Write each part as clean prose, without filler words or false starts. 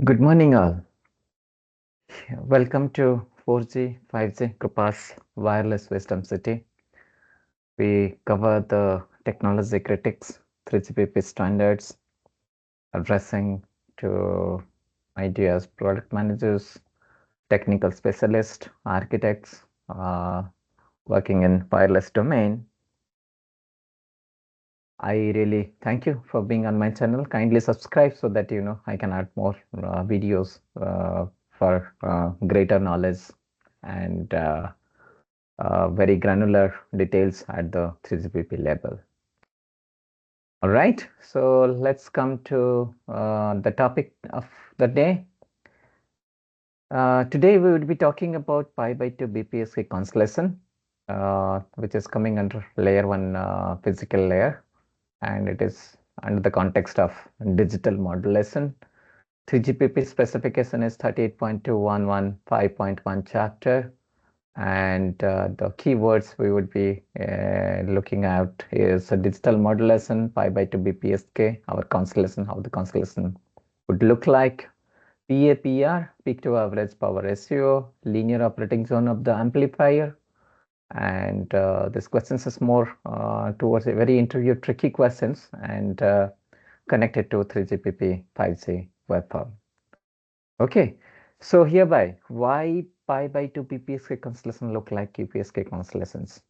Good morning, all. Welcome to 4G, 5G QPAS Wireless Wisdom City. We cover the technology critics, 3GPP standards, addressing to ideas, product managers, technical specialists, architects, working in wireless domain. I really thank you for being on my channel. Kindly subscribe so that I can add more videos for greater knowledge and very granular details at the 3GPP level. All right, so let's come to the topic of the day. Today we would be talking about pi by 2 BPSK Constellation, which is coming under layer 1 physical layer, and it is under the context of digital modulation. 3GPP specification is 38.211 5.1 chapter, and the keywords we would be looking at is a digital modulation, pi by 2 BPSK, our constellation, how the constellation would look like, PAPR, peak to average power ratio, linear operating zone of the amplifier, and this questions is more towards a very interview tricky questions and connected to 3GPP 5G waveform. Okay, so hereby, why pi by 2 BPSK constellation look like QPSK constellations?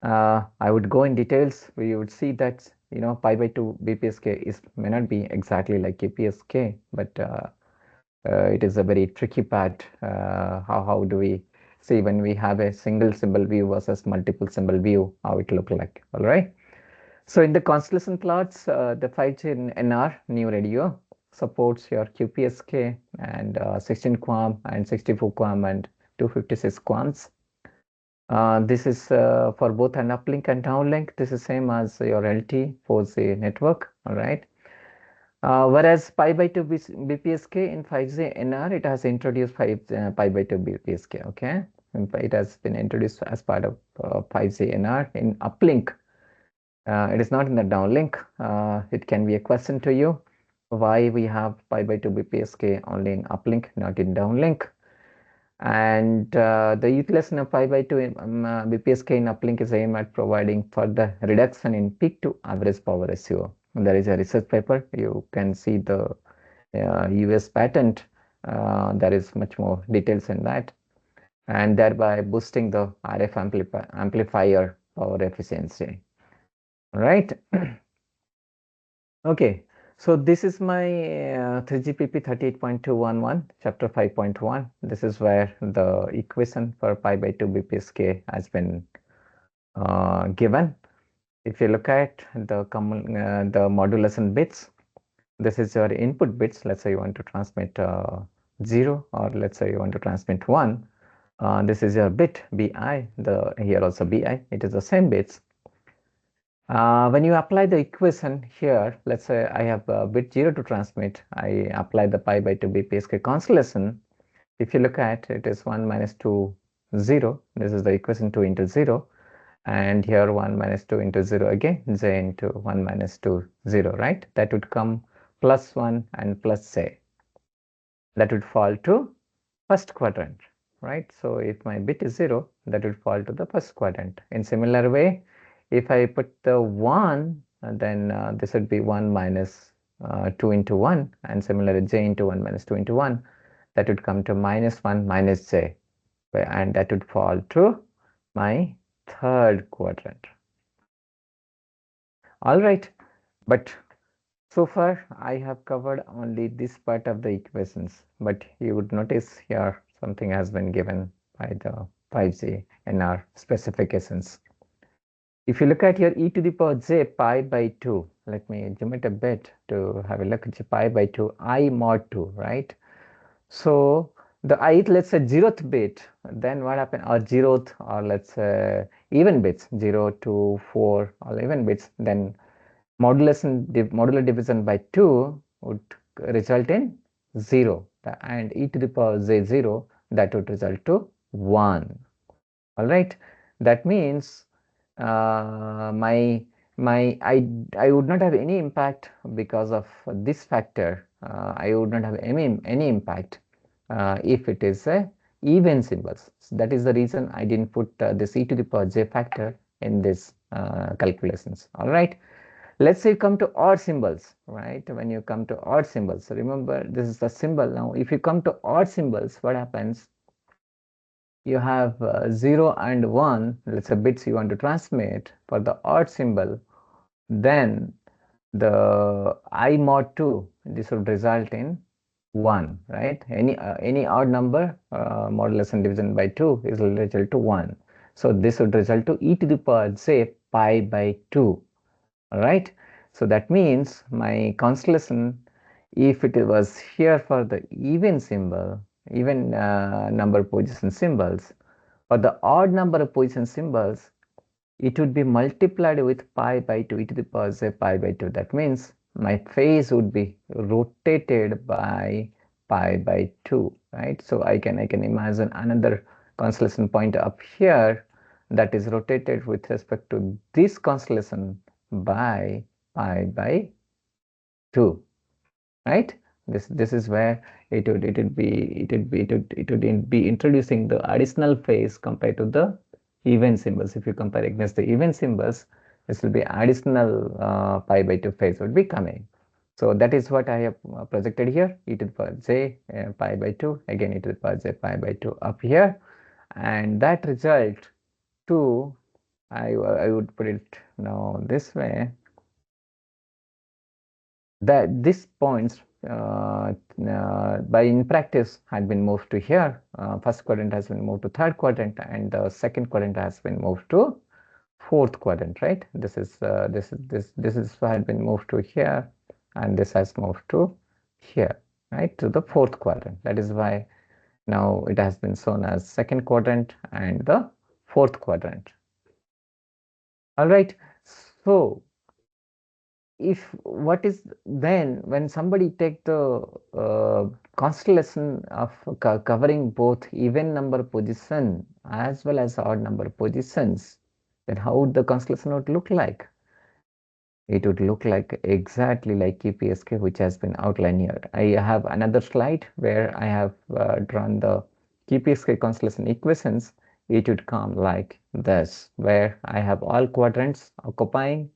I would go in details. We would see that pi by 2 BPSK may not be exactly like QPSK, but it is a very tricky part. How do we see when we have a single symbol view versus multiple symbol view, how it look like? All right. So in the constellation plots, the 5G NR new radio supports your QPSK and 16 QAM and 64 QAM and 256 QAMs. This is for both an uplink and downlink. This is same as your LT 4G network. All right. Whereas pi by 2 BPSK in 5G NR, it has introduced pi by 2 BPSK. Okay. It has been introduced as part of 5G NR in uplink. It is not in the downlink. It can be a question to you why we have pi by 2 BPSK only in uplink, not in downlink. And the utilization of pi by 2 BPSK in uplink is aimed at providing further reduction in peak to average power ratio. There is a research paper. You can see the US patent. There is much more details in that, and thereby boosting the RF amplifier power efficiency. Right. Okay, so this is my 3GPP 38.211 chapter 5.1. This is where the equation for pi by 2 BPSK has been given. If you look at the modulation bits, this is your input bits. Let's say you want to transmit 0, or let's say you want to transmit 1. This is your bit BI, here also BI. It is the same bits. When you apply the equation here, let's say I have bit 0 to transmit, I apply the pi by 2 BPSK constellation. If you look at it is 1 minus 2, 0. This is the equation 2 into 0. And here 1 minus 2 into 0 again, j into 1 minus 2, 0, right? That would come plus 1 and plus j. That would fall to first quadrant, right? So if my bit is 0, that would fall to the first quadrant. In similar way, if I put the 1, then this would be 1 minus 2 into 1, and similarly j into 1 minus 2 into 1, that would come to minus 1 minus j, and that would fall to my third quadrant. All right, but so far I have covered only this part of the equations, but you would notice here something has been given by the 5G NR specifications. If you look at your e to the power j pi by 2, let me zoom it a bit to have a look at pi by 2 I mod 2, right? So the ith, let's say 0th bit, then what happened, or 0th, or let's say even bits, 0, 2, 4, or even bits, then modular division by 2 would result in 0, and e to the power j 0, that would result to 1. All right, that means I would not have any impact because of this factor I would not have any impact if it is a even symbols. So that is the reason I didn't put this e to the power j factor in this calculations. All right. Let's say you come to odd symbols, right? When you come to odd symbols, so remember this is the symbol. Now, if you come to odd symbols, what happens? You have 0 and 1, let's say bits you want to transmit for the odd symbol, then the I mod 2, this would result in 1, right? Any odd number modulus and division by 2 is result to 1. So this would result to e to the power j pi by 2. All right. So that means my constellation, if it was here for the even symbol, even number position symbols, for the odd number of position symbols, it would be multiplied with pi by 2 e to the power j pi by 2. That means my phase would be rotated by pi by 2, right? So I can imagine another constellation point up here that is rotated with respect to this constellation by pi by 2, right? This is where it would be introducing the additional phase compared to the even symbols. If you compare against the even symbols, this will be additional pi by 2 phase would be coming. So that is what I have projected here, e to the power j pi by 2, again e to the power j pi by 2 up here, and that result to I would put it now this way, that this points by in practice had been moved to here. First quadrant has been moved to third quadrant, and the second quadrant has been moved to fourth quadrant, right? This is had been moved to here, and this has moved to here, right, to the fourth quadrant. That is why now it has been shown as second quadrant and the fourth quadrant. All right. So if what is then when somebody take the constellation of covering both even number position as well as odd number positions, then how would the constellation would look like? It would look like exactly like QPSK, which has been outlined here. I have another slide where I have drawn the QPSK constellation equations. It would come like this, where I have all quadrants occupying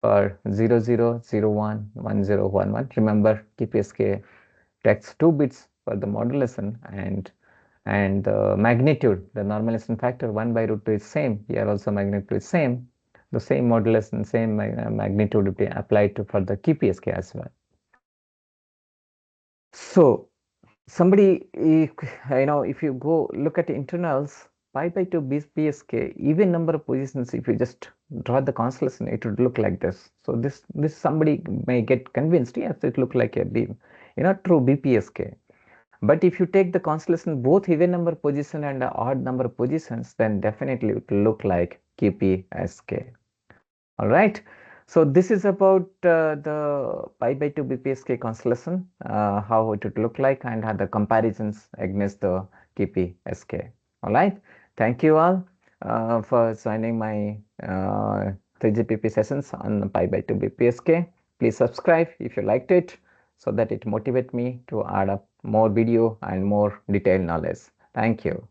for 0, 0, 0, 1, 1, 0, 1, 1. Remember, QPSK takes 2 bits for the modulation, and the magnitude, the normalization factor 1 by root 2 is same. Here also magnitude is same. The same modulation, same magnitude would be applied to for the QPSK as well. So somebody, if you go look at internals, pi by 2 BPSK, even number of positions, if you just draw the constellation, it would look like this. So this somebody may get convinced, yes, it look like a beam, true BPSK. But if you take the constellation both even number position and odd number of positions, then definitely it will look like QPSK. All right. So this is about the pi by 2 BPSK constellation, how it would look like, and the comparisons against the QPSK. All right. Thank you all for joining my 3GPP sessions on pi by 2 BPSK. Please subscribe if you liked it, so that it motivates me to add up more video and more detailed knowledge. Thank you.